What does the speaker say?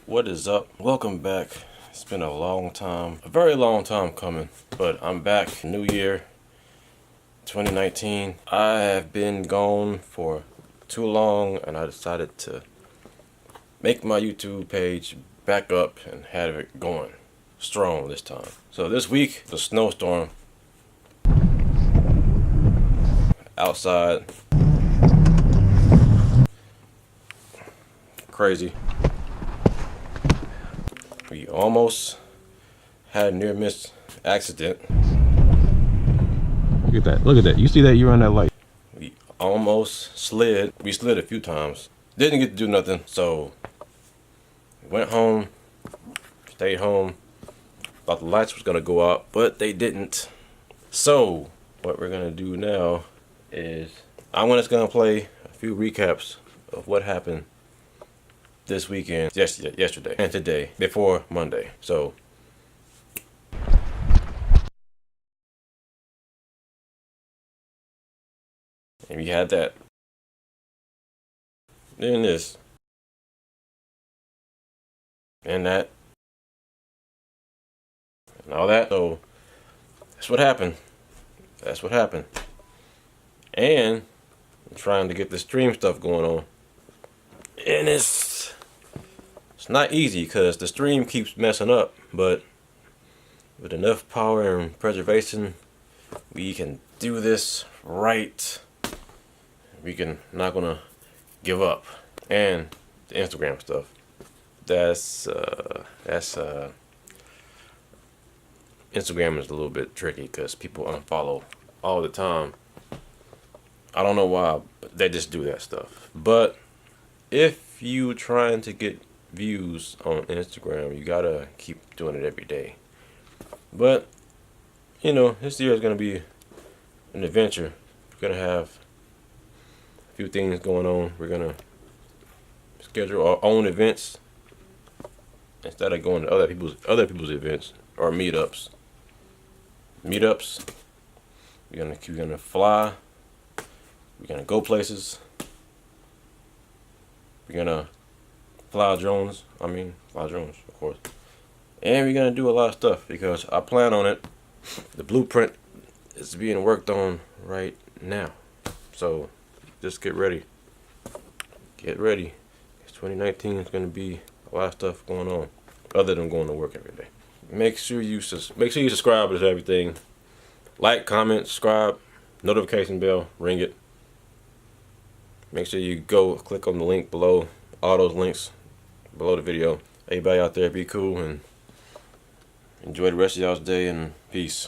What is up? Welcome back. It's been a long time, a very long time coming, but I'm back. New year 2019. I have been gone for too long and I decided to make my YouTube page back up and have it going strong this time. So this week, the snowstorm outside. Crazy. We almost had a near-miss accident. Look at that. Look at that. You see that? You're on that light. We almost slid. We slid a few times. Didn't get to do nothing, so went home, stayed home. Thought the lights was gonna go out, but they didn't. So what we're gonna do now is I'm just gonna play a few recaps of what happened this weekend, yesterday, and today, before Monday. So and we had that. Then this. And that. And all that. So that's what happened. That's what happened. And I'm trying to get the stream stuff going on. And it's not easy because the stream keeps messing up, but with enough power and preservation, we can do this right. We can not gonna give up. And the Instagram stuff. That's Instagram is a little bit tricky because people unfollow all the time. I don't know why, but they just do that stuff. But if you trying to get views on Instagram, you gotta keep doing it every day. But you know, this year is gonna be an adventure. We're gonna have a few things going on. We're gonna schedule our own events instead of going to other people's events or meetups. We're gonna fly. We're gonna go places. We're gonna fly drones, of course. And we're gonna do a lot of stuff because I plan on it. The blueprint is being worked on right now. So just get ready. Get ready. 2019 is gonna be a lot of stuff going on, other than going to work every day. Make sure you subscribe to everything. Like, comment, subscribe, notification bell, ring it. Make sure you go click on the link below. All those links below the video. Everybody out there, be cool and enjoy the rest of y'all's day, and peace.